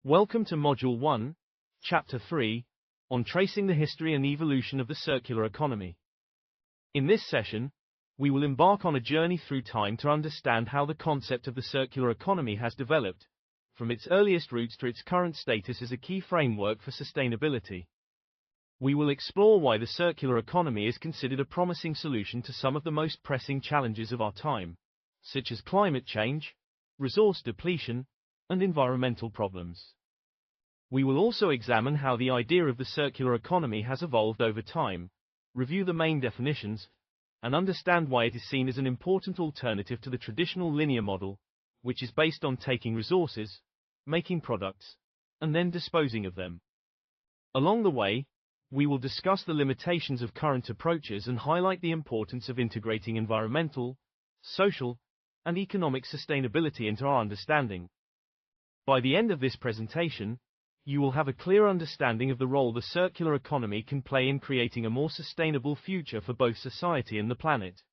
Welcome to Module 1, Chapter 3, on tracing the history and evolution of the circular economy. In this session, we will embark on a journey through time to understand how the concept of the circular economy has developed, from its earliest roots to its current status as a key framework for sustainability. We will explore why the circular economy is considered a promising solution to some of the most pressing challenges of our time, such as climate change, resource depletion, and environmental problems. We will also examine how the idea of the circular economy has evolved over time, review the main definitions, and understand why it is seen as an important alternative to the traditional linear model, which is based on taking resources, making products, and then disposing of them. Along the way, we will discuss the limitations of current approaches and highlight the importance of integrating environmental, social, and economic sustainability into our understanding. By the end of this presentation, you will have a clear understanding of the role the circular economy can play in creating a more sustainable future for both society and the planet.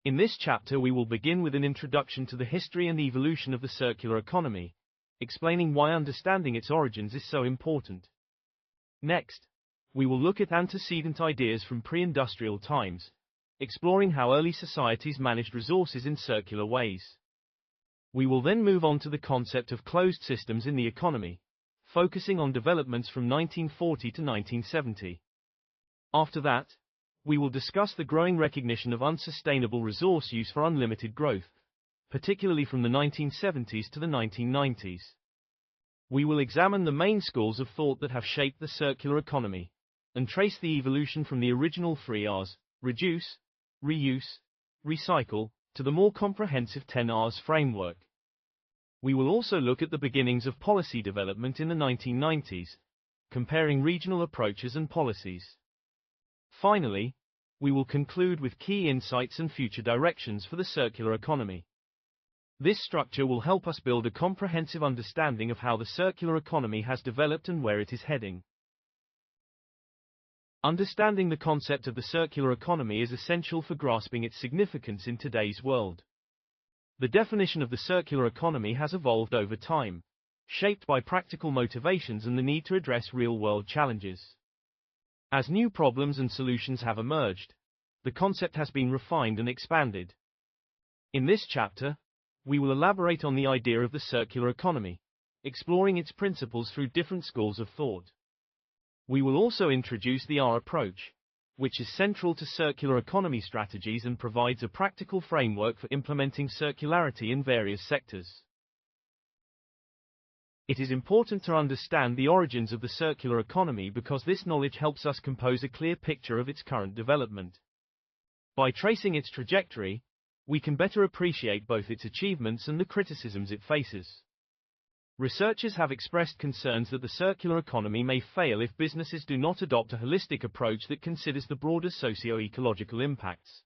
In this chapter, we will begin with an introduction to the history and evolution of the circular economy, explaining why understanding its origins is so important. Next, we will look at antecedent ideas from pre-industrial times, exploring how early societies managed resources in circular ways. We will then move on to the concept of closed systems in the economy, focusing on developments from 1940 to 1970. After that, we will discuss the growing recognition of unsustainable resource use for unlimited growth, particularly from the 1970s to the 1990s. We will examine the main schools of thought that have shaped the circular economy, and trace the evolution from the original 3 Rs, reduce, reuse, recycle, to the more comprehensive 10 Rs framework. We will also look at the beginnings of policy development in the 1990s, comparing regional approaches and policies. Finally, we will conclude with key insights and future directions for the circular economy. This structure will help us build a comprehensive understanding of how the circular economy has developed and where it is heading. Understanding the concept of the circular economy is essential for grasping its significance in today's world. The definition of the circular economy has evolved over time, shaped by practical motivations and the need to address real-world challenges. As new problems and solutions have emerged, the concept has been refined and expanded. In this chapter, we will elaborate on the idea of the circular economy, exploring its principles through different schools of thought. We will also introduce the R approach, which is central to circular economy strategies and provides a practical framework for implementing circularity in various sectors. It is important to understand the origins of the circular economy because this knowledge helps us compose a clear picture of its current development. By tracing its trajectory, we can better appreciate both its achievements and the criticisms it faces. Researchers have expressed concerns that the circular economy may fail if businesses do not adopt a holistic approach that considers the broader socio-ecological impacts.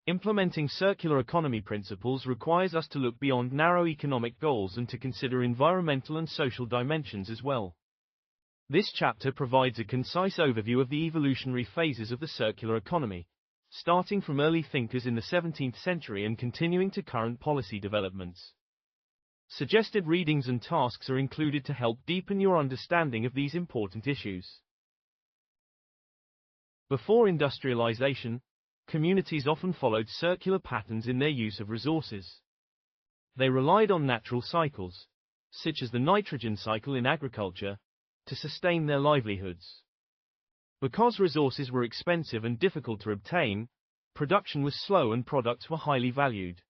Implementing circular economy principles requires us to look beyond narrow economic goals and to consider environmental and social dimensions as well. This chapter provides a concise overview of the evolutionary phases of the circular economy, starting from early thinkers in the 17th century and continuing to current policy developments. Suggested readings and tasks are included to help deepen your understanding of these important issues. Before industrialization, communities often followed circular patterns in their use of resources. They relied on natural cycles, such as the nitrogen cycle in agriculture, to sustain their livelihoods. Because resources were expensive and difficult to obtain, production was slow and products were highly valued.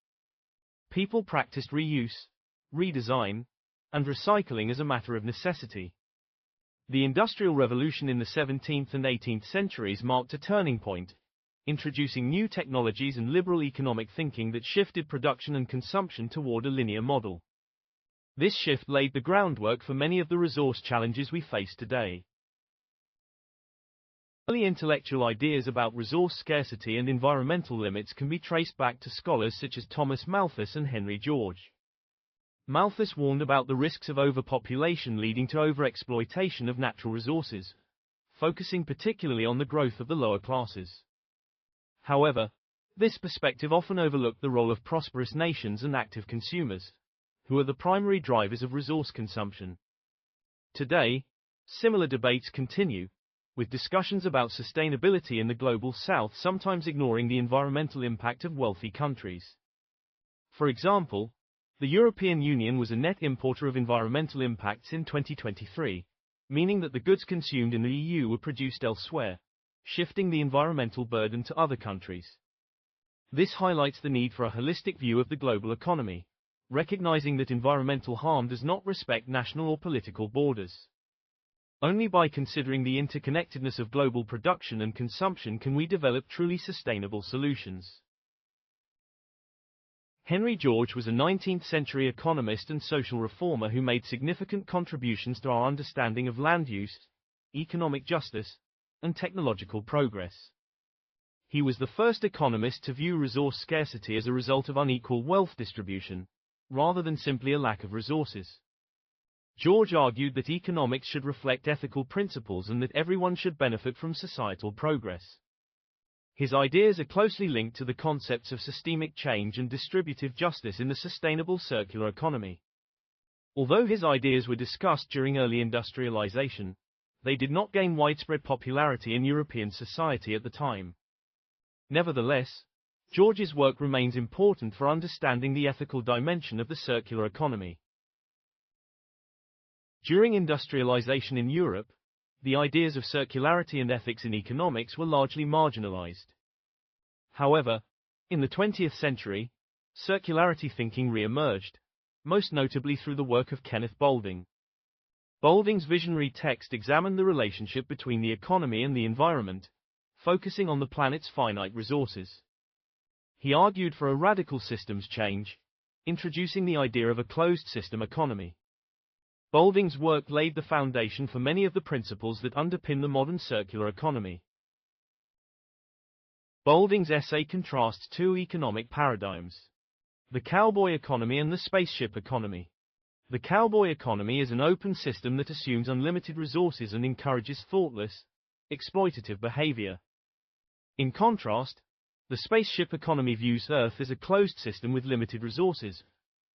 People practiced reuse, redesign, and recycling as a matter of necessity. The Industrial Revolution in the 17th and 18th centuries marked a turning point, introducing new technologies and liberal economic thinking that shifted production and consumption toward a linear model. This shift laid the groundwork for many of the resource challenges we face today. Early intellectual ideas about resource scarcity and environmental limits can be traced back to scholars such as Thomas Malthus and Henry George. Malthus warned about the risks of overpopulation leading to overexploitation of natural resources, focusing particularly on the growth of the lower classes. However, this perspective often overlooked the role of prosperous nations and active consumers, who are the primary drivers of resource consumption. Today, similar debates continue, with discussions about sustainability in the global south sometimes ignoring the environmental impact of wealthy countries. For example, the European Union was a net importer of environmental impacts in 2023, meaning that the goods consumed in the EU were produced elsewhere, shifting the environmental burden to other countries. This highlights the need for a holistic view of the global economy, recognizing that environmental harm does not respect national or political borders. Only by considering the interconnectedness of global production and consumption can we develop truly sustainable solutions. Henry George was a 19th-century economist and social reformer who made significant contributions to our understanding of land use, economic justice, and technological progress. He was the first economist to view resource scarcity as a result of unequal wealth distribution, rather than simply a lack of resources. George argued that economics should reflect ethical principles and that everyone should benefit from societal progress. His ideas are closely linked to the concepts of systemic change and distributive justice in the sustainable circular economy. Although his ideas were discussed during early industrialization, they did not gain widespread popularity in European society at the time. Nevertheless, George's work remains important for understanding the ethical dimension of the circular economy. During industrialization in Europe, the ideas of circularity and ethics in economics were largely marginalized. However, in the 20th century, circularity thinking re-emerged, most notably through the work of Kenneth Boulding. Boulding's visionary text examined the relationship between the economy and the environment, focusing on the planet's finite resources. He argued for a radical systems change, introducing the idea of a closed system economy. Boulding's work laid the foundation for many of the principles that underpin the modern circular economy. Boulding's essay contrasts two economic paradigms: the cowboy economy and the spaceship economy. The cowboy economy is an open system that assumes unlimited resources and encourages thoughtless, exploitative behavior. In contrast, the spaceship economy views Earth as a closed system with limited resources,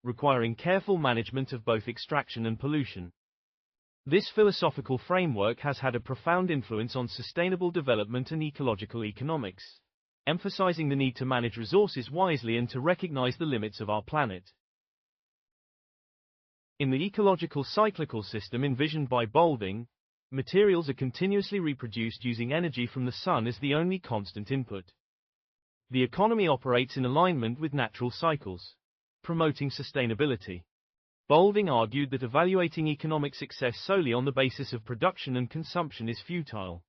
requiring careful management of both extraction and pollution. This philosophical framework has had a profound influence on sustainable development and ecological economics, emphasizing the need to manage resources wisely and to recognize the limits of our planet. In the ecological cyclical system envisioned by Boulding, materials are continuously reproduced using energy from the sun as the only constant input. The economy operates in alignment with natural cycles, promoting sustainability. Boulding argued that evaluating economic success solely on the basis of production and consumption is futile.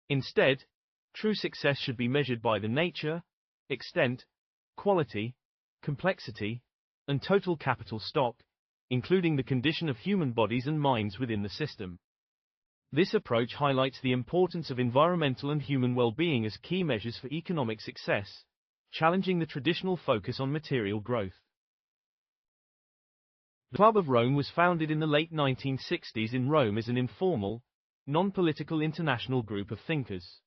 Instead, true success should be measured by the nature, extent, quality, complexity, and total capital stock, including the condition of human bodies and minds within the system. This approach highlights the importance of environmental and human well-being as key measures for economic success, challenging the traditional focus on material growth. The Club of Rome was founded in the late 1960s in Rome as an informal, non-political international group of thinkers.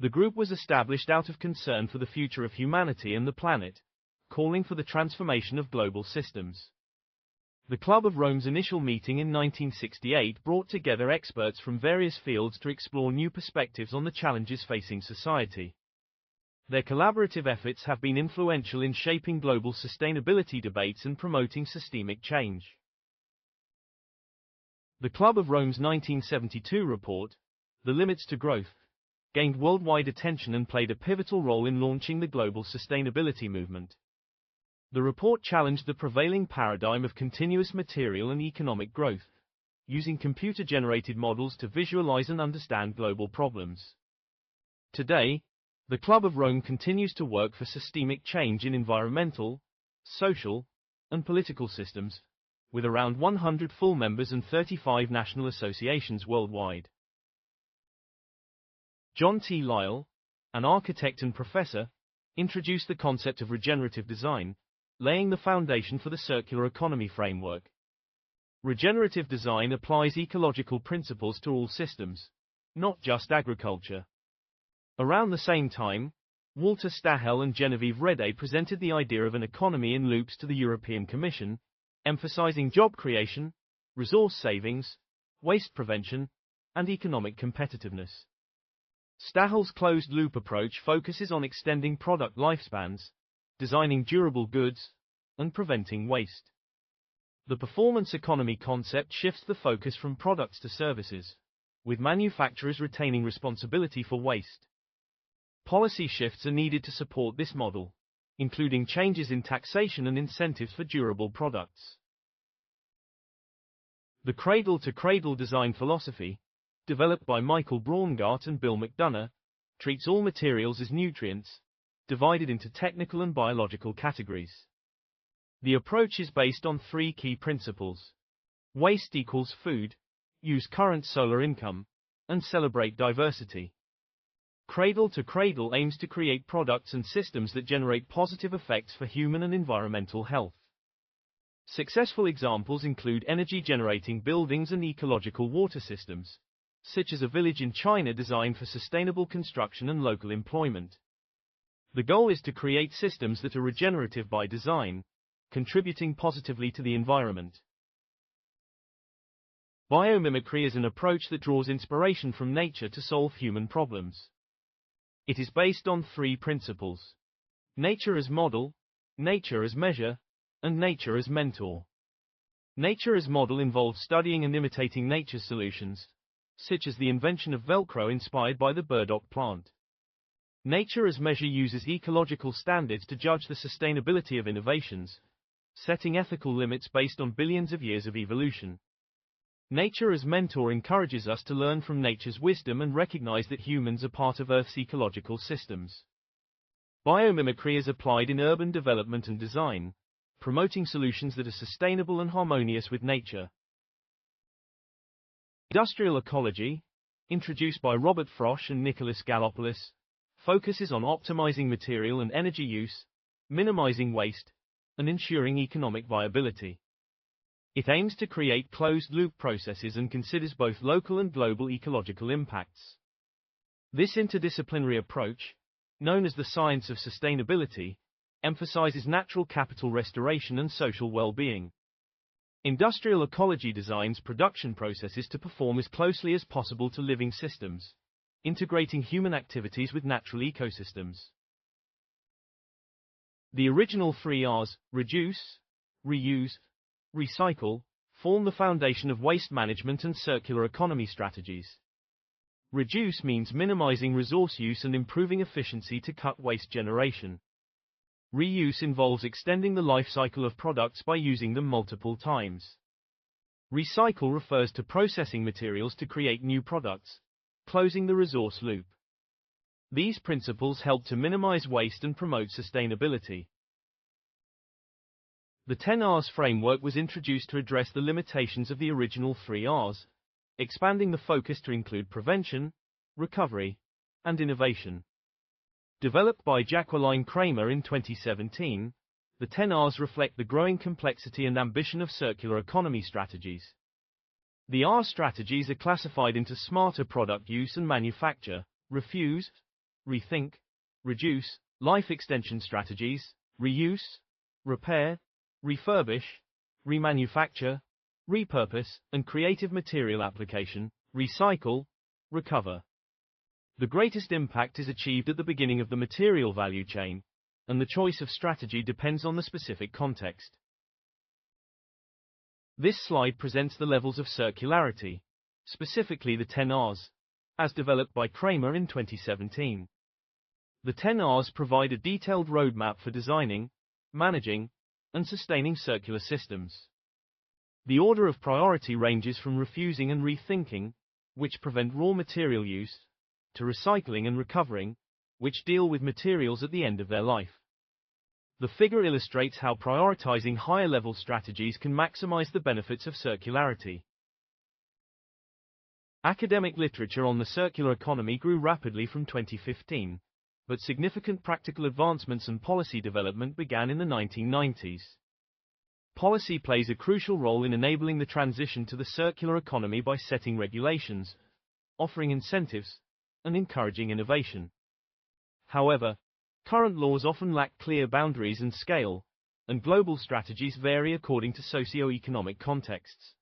The group was established out of concern for the future of humanity and the planet, calling for the transformation of global systems. The Club of Rome's initial meeting in 1968 brought together experts from various fields to explore new perspectives on the challenges facing society. Their collaborative efforts have been influential in shaping global sustainability debates and promoting systemic change. The Club of Rome's 1972 report, The Limits to Growth, gained worldwide attention and played a pivotal role in launching the global sustainability movement. The report challenged the prevailing paradigm of continuous material and economic growth, using computer-generated models to visualize and understand global problems. Today, the Club of Rome continues to work for systemic change in environmental, social, and political systems, with around 100 full members and 35 national associations worldwide. John T. Lyell, an architect and professor, introduced the concept of regenerative design, laying the foundation for the circular economy framework. Regenerative design applies ecological principles to all systems, not just agriculture. Around the same time, Walter Stahel and Genevieve Redé presented the idea of an economy in loops to the European Commission, emphasizing job creation, resource savings, waste prevention, and economic competitiveness. Stahl's closed-loop approach focuses on extending product lifespans, designing durable goods, and preventing waste. The performance economy concept shifts the focus from products to services, with manufacturers retaining responsibility for waste. Policy shifts are needed to support this model, including changes in taxation and incentives for durable products. The cradle-to-cradle design philosophy, developed by Michael Braungart and Bill McDonough, treats all materials as nutrients, divided into technical and biological categories. The approach is based on three key principles: waste equals food, use current solar income, and celebrate diversity. Cradle to Cradle aims to create products and systems that generate positive effects for human and environmental health. Successful examples include energy-generating buildings and ecological water systems, such as a village in China designed for sustainable construction and local employment. The goal is to create systems that are regenerative by design, contributing positively to the environment. Biomimicry is an approach that draws inspiration from nature to solve human problems. It is based on three principles: nature as model, nature as measure, and nature as mentor. Nature as model involves studying and imitating nature's solutions, such as the invention of Velcro inspired by the burdock plant. Nature as measure uses ecological standards to judge the sustainability of innovations, setting ethical limits based on billions of years of evolution. Nature as mentor encourages us to learn from nature's wisdom and recognize that humans are part of Earth's ecological systems. Biomimicry is applied in urban development and design, promoting solutions that are sustainable and harmonious with nature. Industrial ecology, introduced by Robert Frosch and Nicholas Gallopoulos, focuses on optimizing material and energy use, minimizing waste, and ensuring economic viability. It aims to create closed-loop processes and considers both local and global ecological impacts. This interdisciplinary approach, known as the science of sustainability, emphasizes natural capital restoration and social well-being. Industrial ecology designs production processes to perform as closely as possible to living systems, integrating human activities with natural ecosystems. The original three R's, reduce, reuse, recycle, form the foundation of waste management and circular economy strategies. Reduce means minimizing resource use and improving efficiency to cut waste generation. Reuse involves extending the life cycle of products by using them multiple times. Recycle refers to processing materials to create new products, closing the resource loop. These principles help to minimize waste and promote sustainability. The 10 R's framework was introduced to address the limitations of the original 3 R's, expanding the focus to include prevention, recovery, and innovation. Developed by Jacqueline Kramer in 2017, the 10 R's reflect the growing complexity and ambition of circular economy strategies. The R strategies are classified into smarter product use and manufacture, refuse, rethink, reduce, life extension strategies, reuse, repair, refurbish, remanufacture, repurpose, and creative material application, recycle, recover. The greatest impact is achieved at the beginning of the material value chain, and the choice of strategy depends on the specific context. This slide presents the levels of circularity, specifically the 10 R's, as developed by Kramer in 2017. The 10 R's provide a detailed roadmap for designing, managing, and sustaining circular systems. The order of priority ranges from refusing and rethinking, which prevent raw material use, to recycling and recovering, which deal with materials at the end of their life. The figure illustrates how prioritizing higher-level strategies can maximize the benefits of circularity. Academic literature on the circular economy grew rapidly from 2015, but significant practical advancements and policy development began in the 1990s. Policy plays a crucial role in enabling the transition to the circular economy by setting regulations, offering incentives, and encouraging innovation. However, current laws often lack clear boundaries and scale, and global strategies vary according to socio-economic contexts.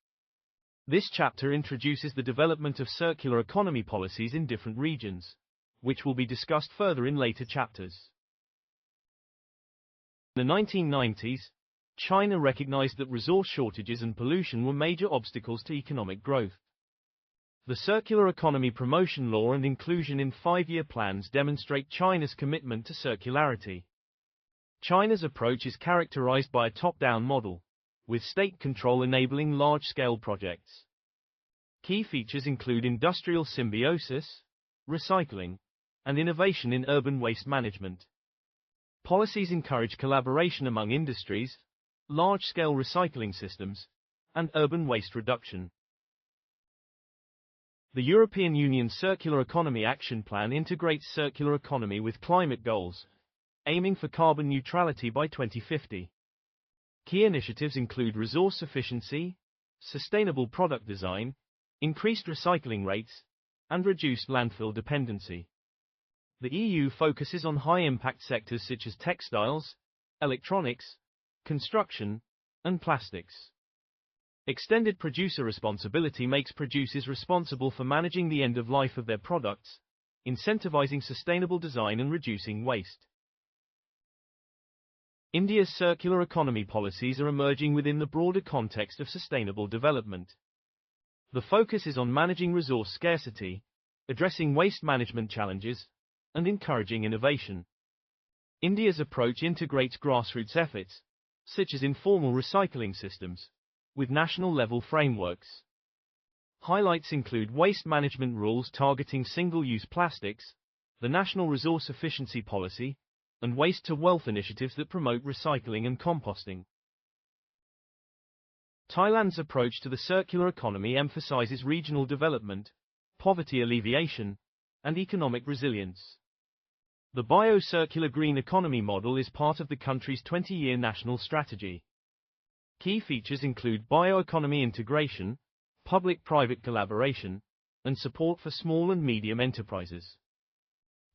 This chapter introduces the development of circular economy policies in different regions, which will be discussed further in later chapters. In the 1990s, China recognized that resource shortages and pollution were major obstacles to economic growth. The Circular Economy Promotion Law and inclusion in 5-year plans demonstrate China's commitment to circularity. China's approach is characterized by a top-down model, with state control enabling large-scale projects. Key features include industrial symbiosis, recycling, and innovation in urban waste management. Policies encourage collaboration among industries, large-scale recycling systems, and urban waste reduction. The European Union's Circular Economy Action Plan integrates circular economy with climate goals, aiming for carbon neutrality by 2050. Key initiatives include resource efficiency, sustainable product design, increased recycling rates, and reduced landfill dependency. The EU focuses on high-impact sectors such as textiles, electronics, construction, and plastics. Extended producer responsibility makes producers responsible for managing the end of life of their products, incentivizing sustainable design and reducing waste. India's circular economy policies are emerging within the broader context of sustainable development. The focus is on managing resource scarcity, addressing waste management challenges, and encouraging innovation. India's approach integrates grassroots efforts, such as informal recycling systems, with national-level frameworks. Highlights include waste management rules targeting single-use plastics, the National Resource Efficiency Policy, and waste-to-wealth initiatives that promote recycling and composting. Thailand's approach to the circular economy emphasizes regional development, poverty alleviation, and economic resilience. The bio-circular green economy model is part of the country's 20-year national strategy. Key features include bioeconomy integration, public-private collaboration, and support for small and medium enterprises.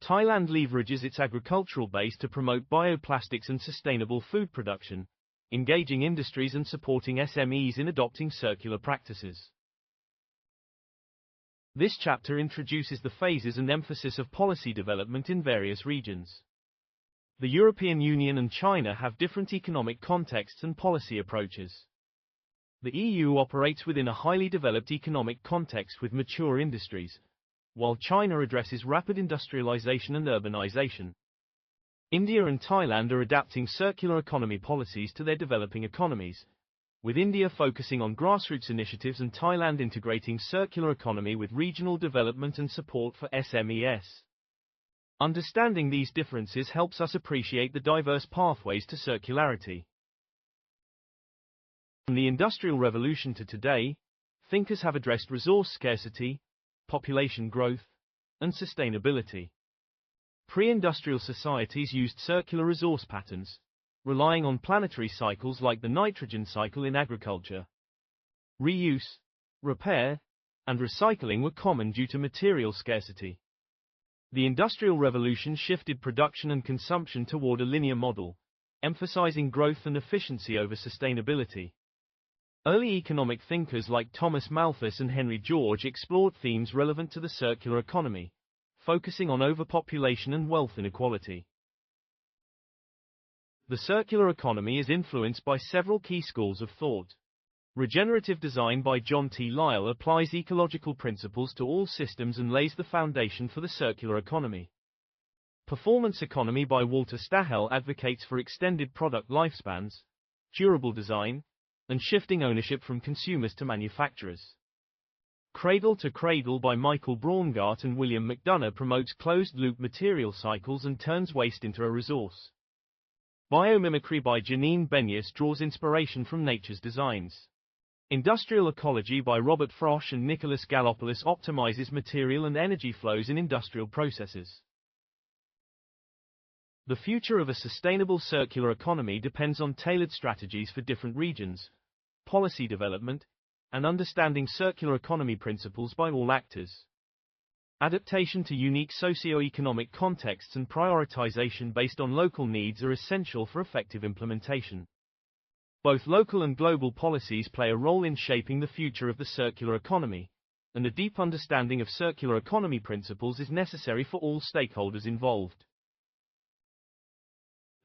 Thailand leverages its agricultural base to promote bioplastics and sustainable food production, engaging industries and supporting SMEs in adopting circular practices. This chapter introduces the phases and emphasis of policy development in various regions. The European Union and China have different economic contexts and policy approaches. The EU operates within a highly developed economic context with mature industries, while China addresses rapid industrialization and urbanization. India and Thailand are adapting circular economy policies to their developing economies, with India focusing on grassroots initiatives and Thailand integrating circular economy with regional development and support for SMEs. Understanding these differences helps us appreciate the diverse pathways to circularity. From the Industrial Revolution to today, thinkers have addressed resource scarcity, population growth, and sustainability. Pre-industrial societies used circular resource patterns, relying on planetary cycles like the nitrogen cycle in agriculture. Reuse, repair, and recycling were common due to material scarcity. The Industrial Revolution shifted production and consumption toward a linear model, emphasizing growth and efficiency over sustainability. Early economic thinkers like Thomas Malthus and Henry George explored themes relevant to the circular economy, focusing on overpopulation and wealth inequality. The circular economy is influenced by several key schools of thought. Regenerative design by John T. Lyell applies ecological principles to all systems and lays the foundation for the circular economy. Performance economy by Walter Stahel advocates for extended product lifespans, durable design, and shifting ownership from consumers to manufacturers. Cradle to Cradle by Michael Braungart and William McDonough promotes closed-loop material cycles and turns waste into a resource. Biomimicry by Janine Benyus draws inspiration from nature's designs. Industrial Ecology by Robert Frosch and Nicholas Gallopoulos optimizes material and energy flows in industrial processes. The future of a sustainable circular economy depends on tailored strategies for different regions, policy development, and understanding circular economy principles by all actors. Adaptation to unique socio-economic contexts and prioritization based on local needs are essential for effective implementation. Both local and global policies play a role in shaping the future of the circular economy, and a deep understanding of circular economy principles is necessary for all stakeholders involved.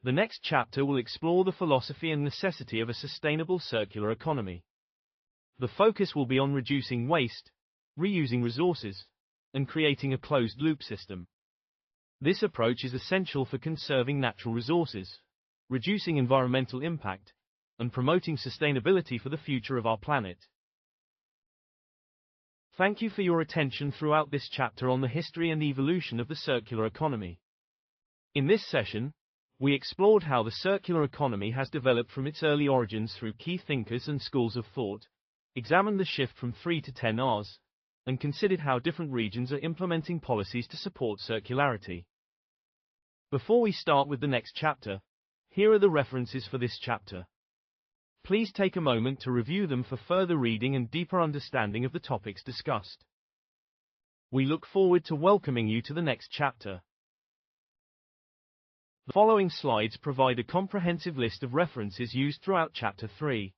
The next chapter will explore the philosophy and necessity of a sustainable circular economy. The focus will be on reducing waste, reusing resources, and creating a closed-loop system. This approach is essential for conserving natural resources, reducing environmental impact, and promoting sustainability for the future of our planet. Thank you for your attention throughout this chapter on the history and evolution of the circular economy. In this session, we explored how the circular economy has developed from its early origins through key thinkers and schools of thought, examined the shift from 3 to 10 Rs, and considered how different regions are implementing policies to support circularity. Before we start with the next chapter, here are the references for this chapter. Please take a moment to review them for further reading and deeper understanding of the topics discussed. We look forward to welcoming you to the next chapter. The following slides provide a comprehensive list of references used throughout Chapter 3.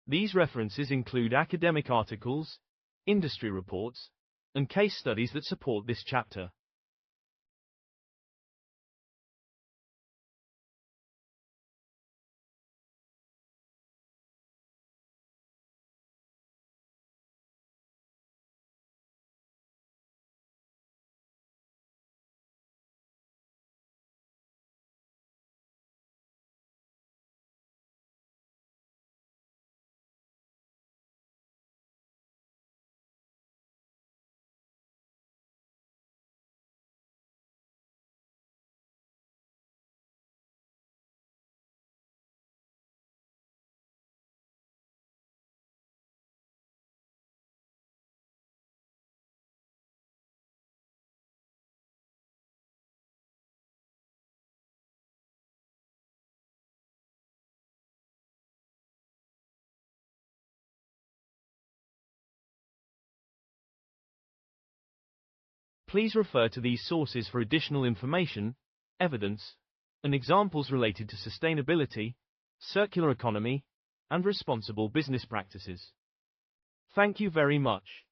These references include academic articles, industry reports, and case studies that support this chapter. Please refer to these sources for additional information, evidence, and examples related to sustainability, circular economy, and responsible business practices. Thank you very much.